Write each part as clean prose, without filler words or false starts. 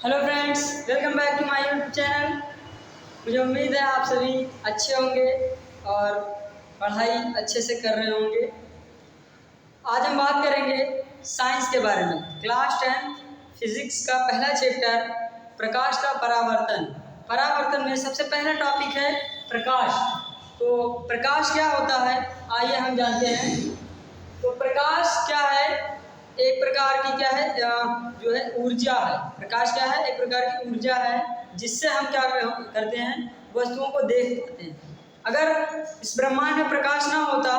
Hello friends, welcome back to my YouTube channel. मुझे उम्मीद है आप सभी अच्छे होंगे और पढ़ाई अच्छे से कर रहे होंगे। आज हम बात करेंगे साइंस के बारे में। क्लास 10 फिजिक्स का पहला चैप्टर प्रकाश का परावर्तन। परावर्तन में सबसे पहला टॉपिक है प्रकाश। तो प्रकाश क्या होता है, आइए हम जानते हैं। तो प्रकाश क्या है? एक प्रकार की क्या है, जो है ऊर्जा है। प्रकाश क्या है? एक प्रकार की ऊर्जा है जिससे हम क्या करते हैं, वस्तुओं को देख पाते हैं। अगर इस ब्रह्मांड में प्रकाश ना होता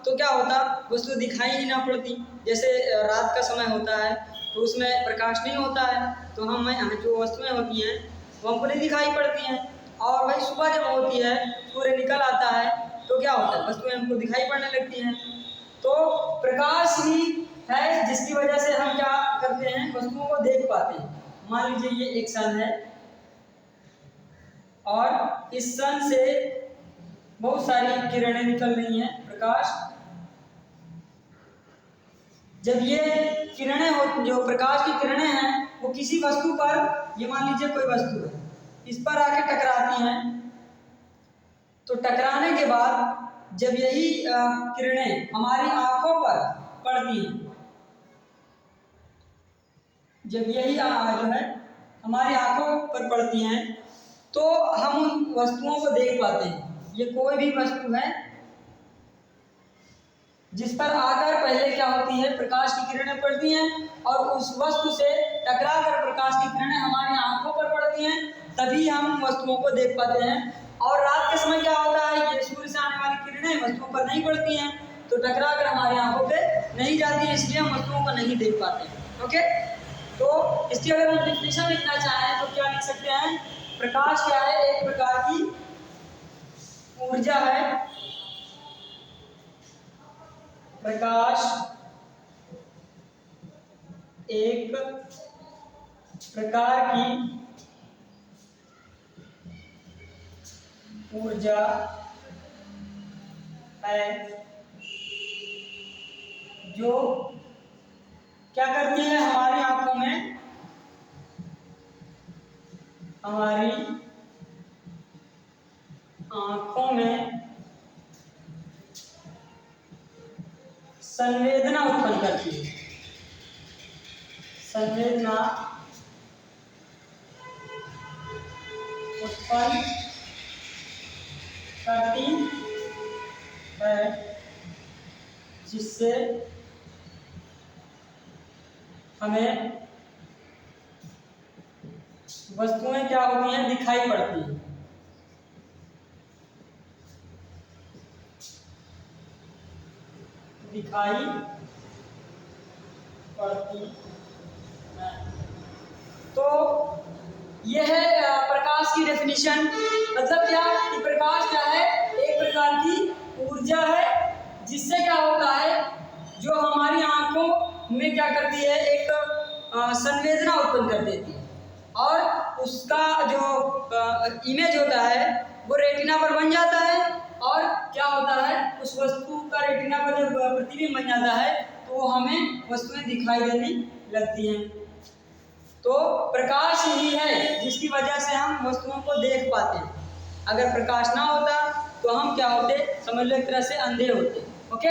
तो क्या होता, वस्तु दिखाई ही ना पड़ती। जैसे रात का समय होता है तो उसमें प्रकाश नहीं होता है तो हम जो वस्तुएं होती हैं वो हमको नहीं दिखाई पड़ती हैं। और वही सुबह जब होती है, सूर्य निकल आता है तो क्या होता है, वस्तुएं हमको दिखाई पड़ने लगती हैं। तो प्रकाश ही है जिसकी वजह से हम क्या करते हैं, वस्तुओं को देख पाते हैं। मान लीजिए ये एक सन है और इस सन से बहुत सारी किरणें निकल रही हैं, प्रकाश। जब ये किरणें हो, जो प्रकाश की किरणें हैं, वो किसी वस्तु पर, ये मान लीजिए कोई वस्तु है, इस पर आके टकराती हैं। तो टकराने के बाद जब यही किरणें हमारी आंखों पर पड़ती हैं, जब यही जो है हमारी आंखों पर पड़ती हैं तो हम उन वस्तुओं को देख पाते हैं। ये कोई भी वस्तु है जिस पर आकर पहले क्या होती है, प्रकाश की किरणें पड़ती हैं और उस वस्तु से टकराकर प्रकाश की किरणें हमारी आंखों पर पड़ती हैं, तभी हम वस्तुओं को देख पाते हैं। और रात के समय क्या होता है, ये सूर्य से आने वाली किरणें वस्तुओं पर नहीं पड़ती हैं तो टकराकर हमारी आंखों पे नहीं जाती है, इसलिए हम वस्तुओं को नहीं देख पाते। ओके, तो इसकी अगर हम डेफिनेशन लिखना चाहें तो क्या लिख सकते हैं? प्रकाश क्या है? एक प्रकार की ऊर्जा है। प्रकाश एक प्रकार की ऊर्जा है जो क्या करती है, हमारी आंखों में, हमारी आंखों में संवेदना उत्पन्न करती है। संवेदना उत्पन्न करती है जिससे हमें वस्तुएं क्या होती हैं, दिखाई पड़ती हैं। दिखाई पड़ती है। तो यह है प्रकाश की डेफिनेशन। मतलब क्या कि प्रकाश क्या है? एक प्रकार की ऊर्जा है जिससे क्या होता है, जो हमारी आंखों में क्या करती है, एक संवेदना उत्पन्न कर देती है और उसका जो इमेज होता है वो रेटिना पर बन जाता है। और क्या होता है, उस वस्तु का रेटिना पर जब प्रतिबिंब बन जाता है तो वो हमें वस्तुएं दिखाई देने लगती हैं। तो प्रकाश ही है जिसकी वजह से हम वस्तुओं को देख पाते हैं। अगर प्रकाश ना होता तो हम क्या होते, समझ लो एक तरह से अंधे होते। ओके,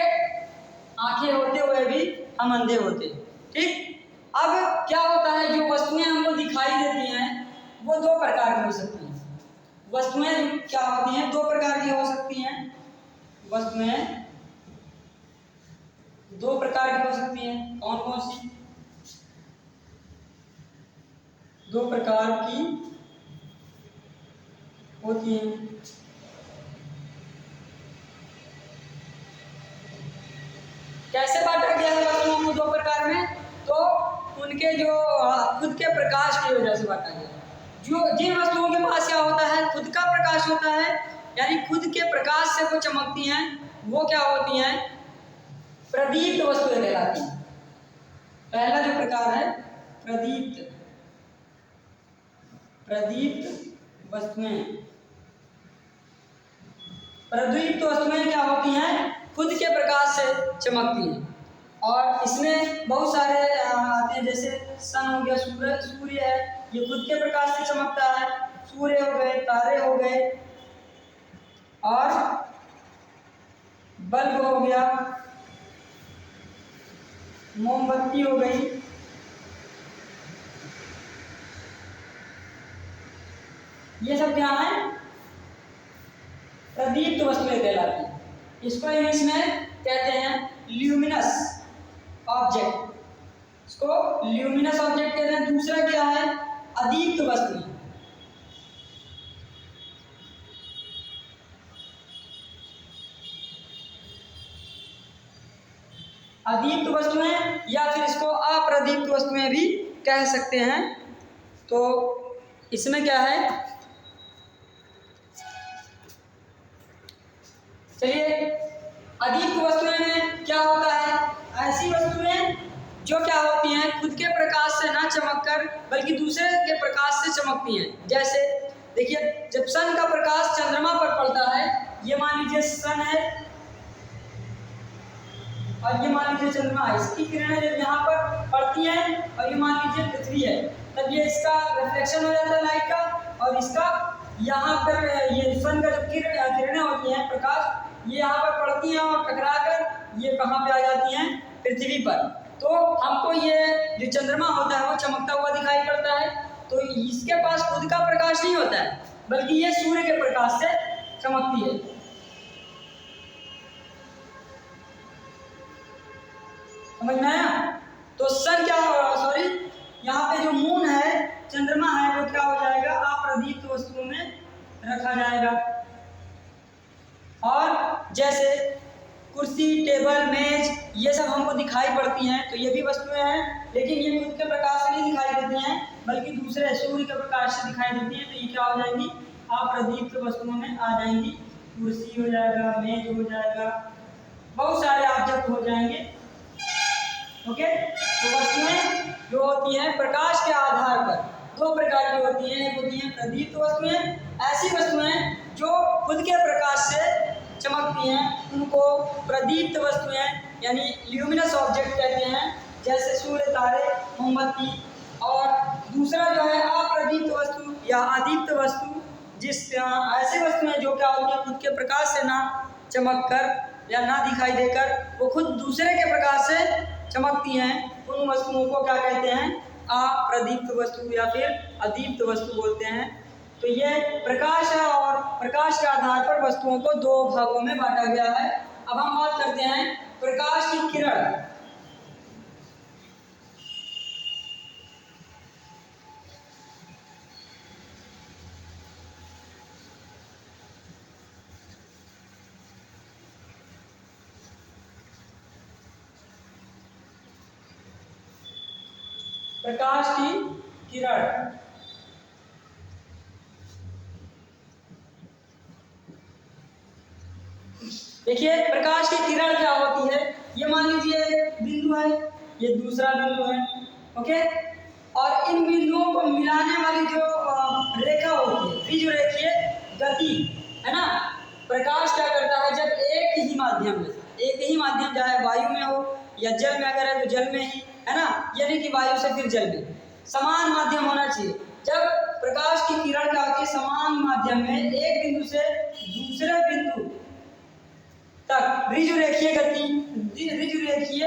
आंखें होते हुए भी हम अंधे होते। ठीक, अब क्या होता है, जो वस्तुएं हमको दिखाई देती हैं वो दो प्रकार की हो सकती हैं। वस्तुएं क्या होती हैं, दो प्रकार की हो सकती हैं। वस्तुएं दो प्रकार की हो सकती हैं। कौन कौन सी? दो प्रकार की होती हैं। कैसे बांटा गया है वस्तुओं को दो प्रकार में? तो उनके जो खुद के प्रकाश की वजह से बांटा गया। जो जिन वस्तुओं के पास क्या होता है, खुद का प्रकाश होता है, यानी खुद के प्रकाश से वो चमकती हैं, वो क्या होती हैं, प्रदीप्त वस्तुएं कहलाती हैं। पहला जो प्रकार है प्रदीप्त, प्रदीप्त वस्तुएं। प्रदीप्त वस्तुएं क्या होती हैं, खुद के प्रकाश से चमकती हैं। और इसमें बहुत सारे आते हैं, जैसे सन हो गया, सूर्य है, ये खुद के प्रकाश से चमकता है। सूर्य हो गए, तारे हो गए, और बल्ब हो गया, मोमबत्ती हो गई। ये सब क्या है? प्रदीप्त वस्तुएं कहलाती हैं। इसको इंग्लिश में कहते हैं ल्यूमिनस ऑब्जेक्ट। इसको ल्यूमिनस ऑब्जेक्ट कहते हैं। दूसरा क्या है? अदीप्त वस्तुएं। अदीप्त वस्तुएं या फिर इसको अप्रदीप्त वस्तुएं भी कह सकते हैं। तो इसमें क्या है, चलिए, अदीप्त वस्तुएं में क्या होता है? ऐसी वस्तुएं जो क्या होती हैं, खुद के प्रकाश से ना चमककर बल्कि दूसरे के प्रकाश से चमकती हैं। जैसे देखिए, जब सन का प्रकाश चंद्रमा पर पड़ता है, ये मान लीजिए सन है और ये मान लीजिए चंद्रमा है, इसकी किरणें जब यहाँ पर पड़ती हैं और ये मान लीजिए पृथ्वी है, तब ये इसका रिफ्लेक्शन हो जाता है लाइट का, और इसका यहाँ पर ये सन का जो किरणें होती हैं, प्रकाश, ये यहाँ पर पड़ती हैं और टकरा कर ये कहाँ पे आ जाती हैं? पृथ्वी पर। तो हमको ये जो चंद्रमा होता है वो चमकता हुआ दिखाई पड़ता है। तो इसके पास खुद का प्रकाश नहीं होता है, बल्कि ये सूर्य के प्रकाश से चमकती है। समझ में आया? तो सन क्या, सॉरी, यहाँ पे जो मून है, चंद्रमा है, वो क्या हो जाएगा? अप्रदीप्त वस्तुओं में रखा जाएगा। और जैसे कुर्सी, टेबल, मेज, ये सब हमको दिखाई पड़ती हैं, तो ये भी वस्तुएं हैं, लेकिन ये खुद के प्रकाश से नहीं दिखाई देती हैं, बल्कि दूसरे सूर्य के प्रकाश से दिखाई देती हैं। तो ये क्या हो जाएंगी? अप्रदीप्त वस्तुओं में आ जाएंगी। कुर्सी हो जाएगा, मेज हो जाएगा, बहुत सारे ऑब्जेक्ट हो जाएंगे। ओके, तो वस्तुएं जो होती हैं प्रकाश के आधार पर दो प्रकार की होती हैं। एक होती हैं प्रदीप्त वस्तुएं, ऐसी वस्तुएं जो खुद के प्रकाश से चमकती हैं, उनको प्रदीप्त वस्तुएं यानी ल्यूमिनस ऑब्जेक्ट कहते हैं, जैसे सूर्य, तारे, मोमबत्ती। और दूसरा जो है अप्रदीप्त वस्तु या अदीप्त वस्तु, ऐसी वस्तुएं जो क्या होती हैं, खुद के प्रकाश से ना चमक कर या ना दिखाई देकर वो खुद दूसरे के प्रकाश से चमकती हैं, उन वस्तुओं को क्या कहते हैं? अप्रदीप्त वस्तु या फिर अदीप्त वस्तु बोलते हैं। तो ये प्रकाश है, और प्रकाश के आधार पर वस्तुओं को दो भागों में बांटा गया है। अब हम बात करते हैं प्रकाश की किरण। प्रकाश की किरण, देखिए प्रकाश की किरण क्या होती है? ये मान लीजिए एक बिंदु है, ये दूसरा बिंदु है, ओके, और इन बिंदुओं को मिलाने वाली जो रेखा होती है, बीज रेखीय गति है ना। प्रकाश क्या करता है? जब एक ही माध्यम में, एक ही माध्यम, चाहे वायु में हो या जल में, अगर है तो जल में ही, है ना, यानी कि वायु से फिर जल में, समान माध्यम होना चाहिए। जब प्रकाश की किरण क्या होती है? समान माध्यम में एक बिंदु से दूसरे बिंदु तक ऋजुरेखीय गति, ऋजुरेखीय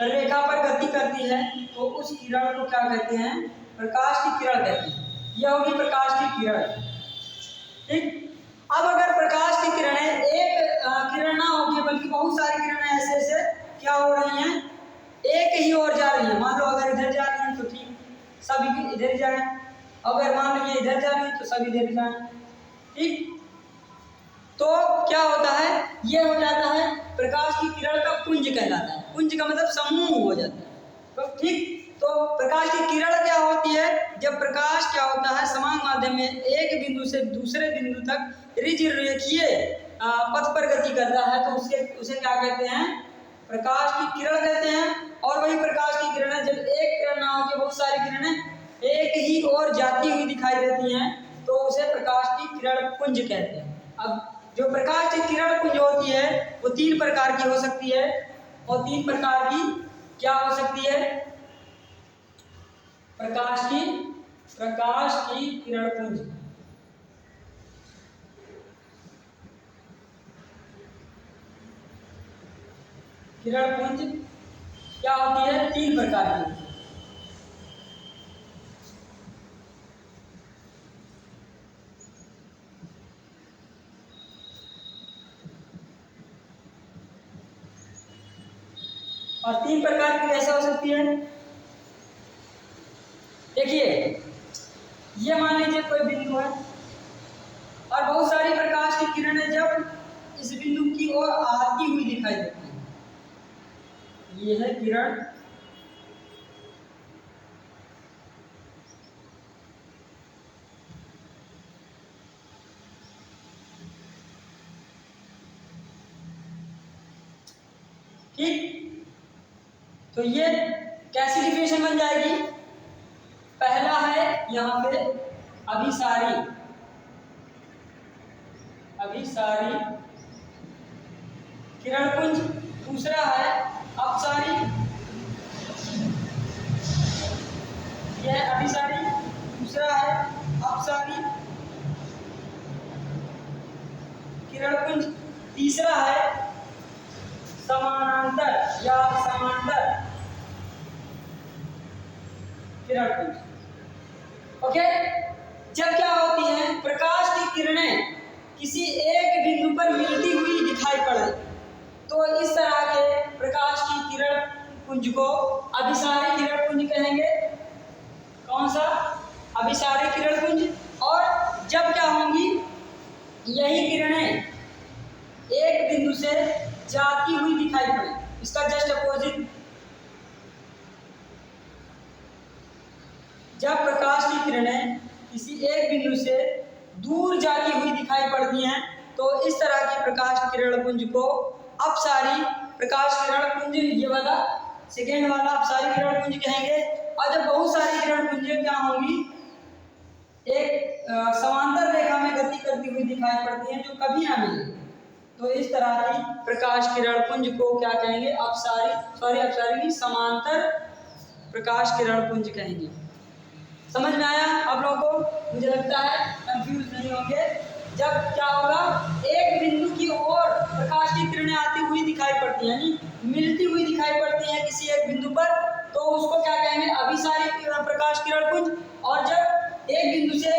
रेखा पर गति करती है, तो उस किरण को क्या कहते हैं? प्रकाश की किरण कहते हैं। यह होगी प्रकाश की किरण। ठीक, अब अगर प्रकाश की किरणें एक किरण ना होगी बल्कि बहुत सारी किरणें ऐसे ऐसे क्या हो रही हैं, एक ही ओर जा रही है। मान लो अगर इधर जा रही है तो ठीक, सभी इधर जाए, अगर मान लो ये इधर जा रही है तो सभी इधर जाए। ठीक, तो क्या होता है? ये हो जाता है प्रकाश की किरण का पुंज कहलाता है। पुंज का मतलब समूह हो जाता है। तो ठीक, तो प्रकाश की किरण क्या होती है? जब प्रकाश क्या होता है, समान माध्यम में एक बिंदु से दूसरे बिंदु तक ऋजुरेखीय पथ पर गति करता है, तो उसे क्या कहते हैं? प्रकाश की किरण कहते हैं। और वही प्रकाश की किरणें जब एक किरण ना होकर बहुत सारी किरणें एक ही ओर जाती हुई दिखाई देती हैं, तो उसे प्रकाश की किरण पुंज कहते हैं। अब जो प्रकाश की किरण पुंज होती है वो तीन प्रकार की हो सकती है। और 3 प्रकार की क्या हो सकती है? प्रकाश की किरण पुंज। किरण पुंज क्या होती है? 3 प्रकार की। और 3 प्रकार की कैसे हो सकती है? देखिए, ये मान लीजिए कोई बिंदु है और बहुत सारी प्रकाश की किरणें जब इस बिंदु की ओर आती हुई दिखाई देती है। ये है किरण। ठीक, तो ये कैसी डिफिनेशन बन जाएगी? पहला है यहाँ पे अभिसारी किरण पुंज, दूसरा है अपसारी, यह अभिसारी, दूसरा है अपसारी किरण पुंज, तीसरा है समानांतर या समांतर किरण पुंज। ओके, जब क्या होती है? प्रकाश की किरणें किसी एक बिंदु पर मिलती हुई दिखाई पड़े तो इस तरह के प्रकाश की किरण पुंज को अभिसारी किरण पुंज कहेंगे। कौन सा? अभिसारी किरण पुंज। और जब क्या होंगी? यही किरणें एक बिंदु से जाती हुई दिखाई पड़े, इसका जस्ट अपोजिट। जब प्रकाश की किरणें किसी एक बिंदु से दूर जाती हुई दिखाई पड़ती हैं तो इस तरह की प्रकाश किरण पुंज को अपसारी प्रकाश किरण पुंज, ये वाला सेकेंड वाला अपसारी किरण पुंज कहेंगे। और जब बहुत सारी किरण पुंजें क्या होंगी? एक समांतर रेखा में गति करती हुई दिखाई पड़ती हैं जो कभी ना मिले, तो इस तरह की प्रकाश किरण पुंज को क्या कहेंगे? अपसारी नहीं, समांतर प्रकाश किरण पुंज कहेंगे। समझ में आया आप लोगों को? मुझे लगता है कंफ्यूज नहीं होंगे। जब क्या होगा? एक बिंदु की ओर प्रकाश की किरणें आती हुई दिखाई पड़ती हैं, यानी मिलती हुई दिखाई पड़ती हैं किसी एक बिंदु पर, तो उसको क्या कहेंगे? अभिसारी प्रकाश किरण पुंज। और जब एक बिंदु से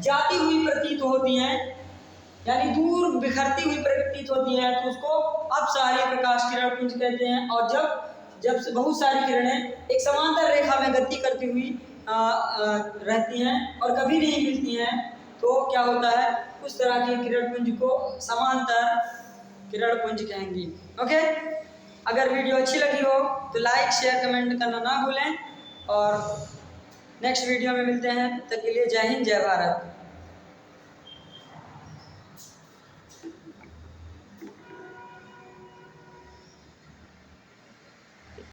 जाती हुई प्रतीत होती हैं, यानी दूर बिखरती हुई प्रतीत होती हैं, तो उसको अपसारी प्रकाश किरण पुंज कहते हैं। और जब से बहुत सारी किरणें एक समांतर रेखा में गति करती हुई रहती हैं और कभी नहीं मिलती हैं, तो क्या होता है? उस तरह की किरण पुंज को समांतर किरण पुंज कहेंगे। ओके, अगर वीडियो अच्छी लगी हो तो लाइक शेयर कमेंट करना ना भूलें और नेक्स्ट वीडियो में मिलते हैं। तब तक के लिए जय हिंद, जय भारत।